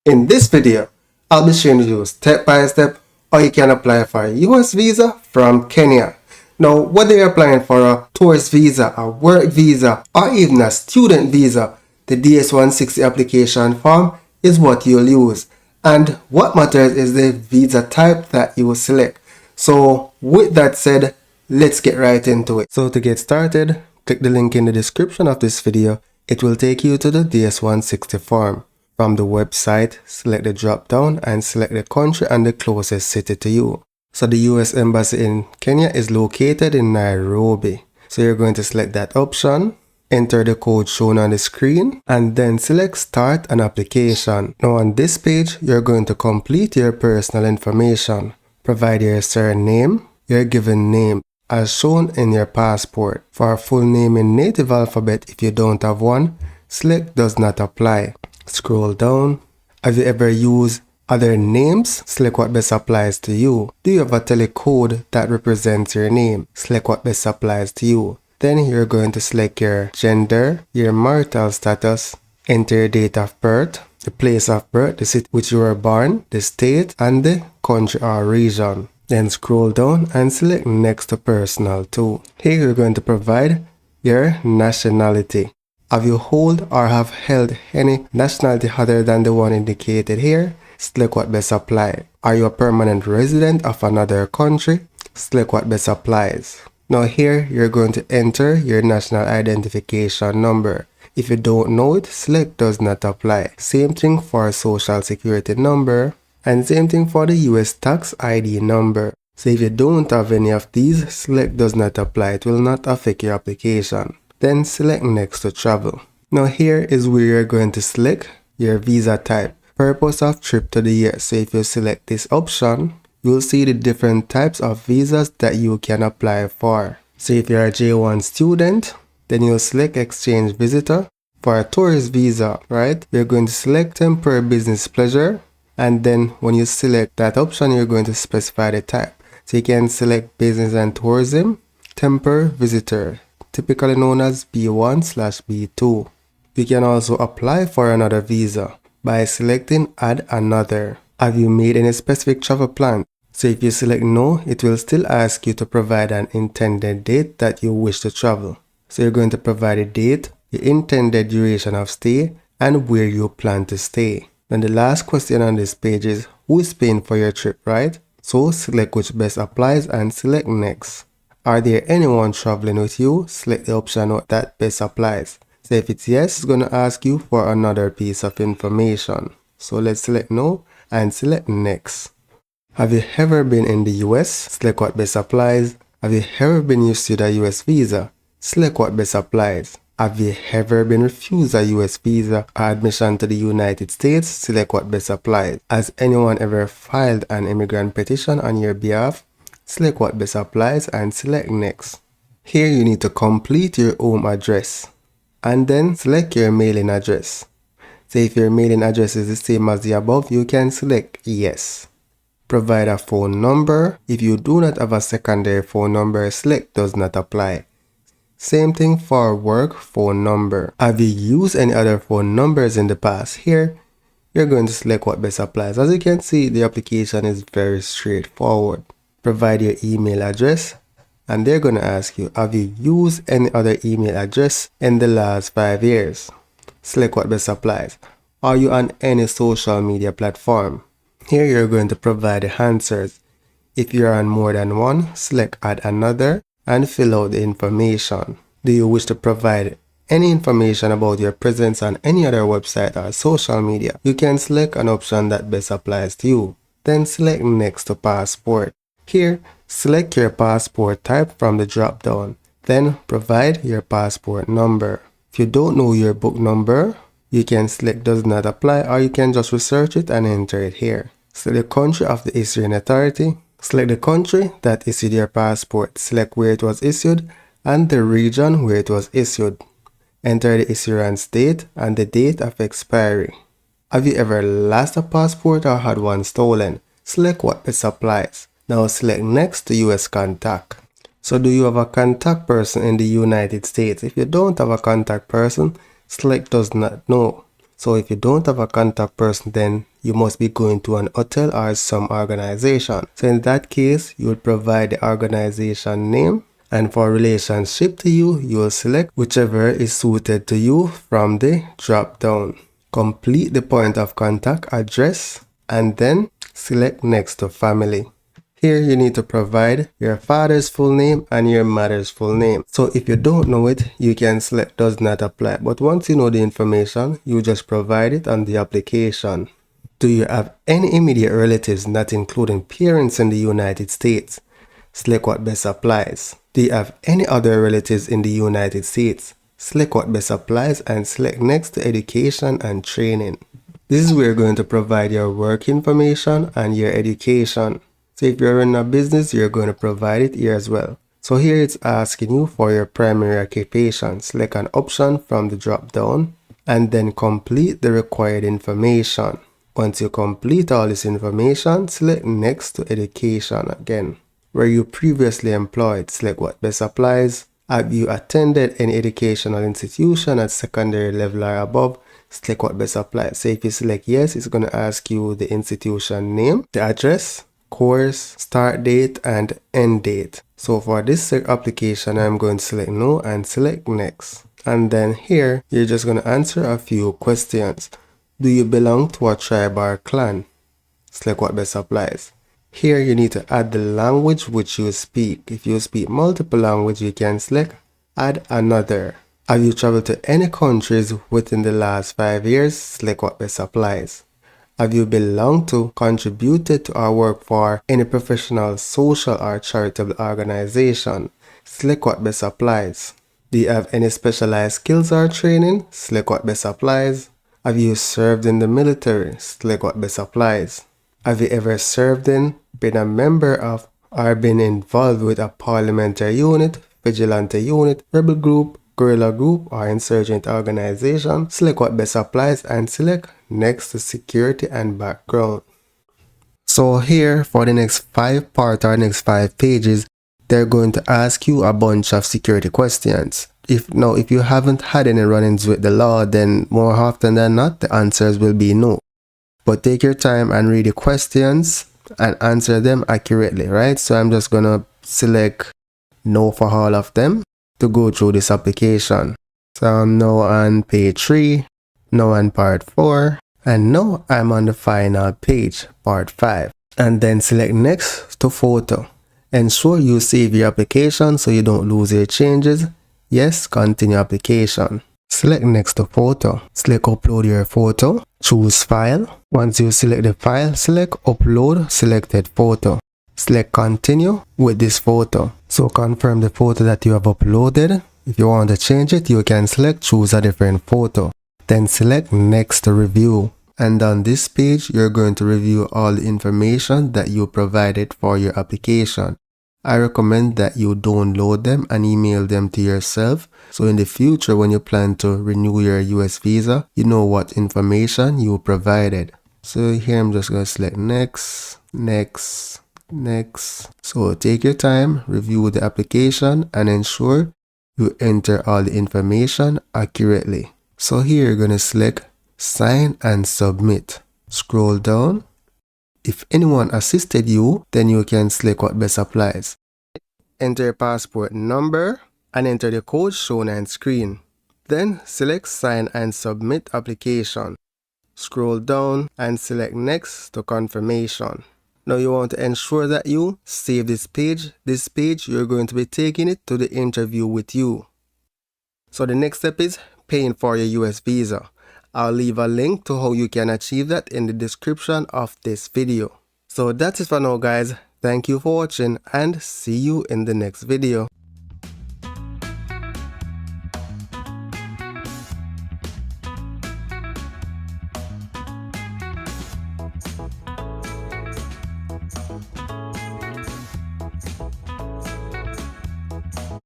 In this video, I'll be showing you step by step how you can apply for a US visa from Kenya. Now, whether you're applying for a tourist visa, a work visa, or even a student visa, the DS-160 application form is what you'll use. And what matters is the visa type that you will select. So with that said, let's get right into it. So to get started, click the link in the description of this video. It will take you to the DS-160 form. From the website, select the drop down and select the country and the closest city to you. So the US Embassy in Kenya is located in Nairobi. So you're going to select that option, enter the code shown on the screen, and then select start an application. Now on this page, you're going to complete your personal information. Provide your surname, your given name, as shown in your passport. For a full name in native alphabet, if you don't have one, select does not apply. Scroll down. Have you ever used other names? Select what best applies to you. Do you have a telecode that represents your name? Select what best applies to you. Then you're going to select your gender, your marital status, enter your date of birth, the place of birth, the city which you were born, the state, and the country or region. Then scroll down and select next to personal too. Here you're going to provide your nationality. Have you hold or have held any nationality other than the one indicated here? Select what best apply. Are you a permanent resident of another country? Select what best applies. Now here you're going to enter your national identification number. If you don't know it, select does not apply. Same thing for social security number and same thing for the US tax ID number. So if you don't have any of these, select does not apply. It will not affect your application. Then select next to travel. Now here is where you're going to select your visa type. Purpose of trip to the US. So if you select this option, you'll see the different types of visas that you can apply for. So if you're a J1 student, then you'll select exchange visitor. For a tourist visa, right, you're going to select temporary business pleasure. And then when you select that option, you're going to specify the type. So you can select business and tourism, temporary visitor, typically known as B1/B2. You can also apply for another visa by selecting add another. Have you made any specific travel plan? So if you select no, it will still ask you to provide an intended date that you wish to travel. So you're going to provide a date, the intended duration of stay, and where you plan to stay. Then the last question on this page is who is paying for your trip, right? So select which best applies and select next. Are there anyone traveling with you? Select the option that best applies. So if it's yes, it's going to ask you for another piece of information. So let's select no and select next. Have you ever been in the US? Select what best applies. Have you ever been issued a US visa? Select what best applies. Have you ever been refused a US visa or admission to the United States? Select what best applies. Has anyone ever filed an immigrant petition on your behalf? Select what best applies and select next. Here you need to complete your home address and then select your mailing address. So if your mailing address is the same as the above, you can select yes. Provide a phone number. If you do not have a secondary phone number, select does not apply. Same thing for work phone number. Have you used any other phone numbers in the past? Here you're going to select what best applies. As you can see, the application is very straightforward. Provide your email address and they're going to ask you, have you used any other email address in the last 5 years? Select what best applies. Are you on any social media platform? Here you're going to provide the answers. If you're on more than one, select add another and fill out the information. Do you wish to provide any information about your presence on any other website or social media? You can select an option that best applies to you. Then select next to passport. Here, select your passport type from the drop down. Then provide your passport number. If you don't know your book number, you can select does not apply or you can just research it and enter it here. Select the country of the issuing authority. Select the country that issued your passport. Select where it was issued and the region where it was issued. Enter the issuance date and the date of expiry. Have you ever lost a passport or had one stolen? Select what best applies. Now select next to US contact. So do you have a contact person in the United States? If you don't have a contact person, select does not know. So if you don't have a contact person, then you must be going to an hotel or some organization. So in that case, you would provide the organization name, and for relationship to you, you will select whichever is suited to you from the drop down. Complete the point of contact address and then select next to family. Here you need to provide your father's full name and your mother's full name. So if you don't know it, you can select does not apply. But once you know the information, you just provide it on the application. Do you have any immediate relatives not including parents in the United States? Select what best applies. Do you have any other relatives in the United States? Select what best applies and select next to education and training. This is where you're going to provide your work information and your education. So if you're in a business, you're going to provide it here as well. So here it's asking you for your primary occupation. Select an option from the drop down and then complete the required information. Once you complete all this information, select next to education again. Where you previously employed, select what best applies. Have you attended any educational institution at secondary level or above? Select what best applies. So if you select yes, it's going to ask you the institution name, the address, course, start date, and end date. So for this application, I'm going to select no and select next. And then here, you're just going to answer a few questions. Do you belong to a tribe or clan? Select what best applies. Here you need to add the language which you speak. If you speak multiple languages, you can select add another. Have you traveled to any countries within the last 5 years? Select what best applies. Have you belonged to, contributed to, or worked for any professional, social, or charitable organization? Select what best applies. Do you have any specialized skills or training? Select what best applies. Have you served in the military? Select what best applies. Have you ever served in, been a member of, or been involved with a parliamentary unit, vigilante unit, rebel group, guerrilla group, or insurgent organization? Select what best applies and select next to security and background. So here for the next 5 parts or next 5 pages, they're going to ask you a bunch of security questions. If you haven't had any run-ins with the law, then more often than not, the answers will be no. But take your time and read the questions and answer them accurately, right? So I'm just going to select no for all of them to go through this application. So I'm now on page 3, now on part 4, and now I'm on the final page, part 5. And then select next to photo. Ensure you save your application so you don't lose your changes. Yes, continue application. Select next to photo. Select upload your photo. Choose file. Once you select the file, select upload selected photo. Select continue with this photo. So confirm the photo that you have uploaded. If you want to change it, you can select choose a different photo. Then select next to review. And on this page, you're going to review all the information that you provided for your application. I recommend that you download them and email them to yourself. So in the future, when you plan to renew your US visa, you know what information you provided. So here I'm just going to select next, next, next. So take your time, review the application and ensure you enter all the information accurately. So here you're going to select sign and submit. Scroll down. If anyone assisted you, then you can select what best applies. Enter your passport number and enter the code shown on screen. Then select sign and submit application. Scroll down and select next to confirmation. Now you want to ensure that you save this page. This page, you're going to be taking it to the interview with you. So the next step is paying for your US visa. I'll leave a link to how you can achieve that in the description of this video. So that's it for now guys. Thank you for watching and see you in the next video.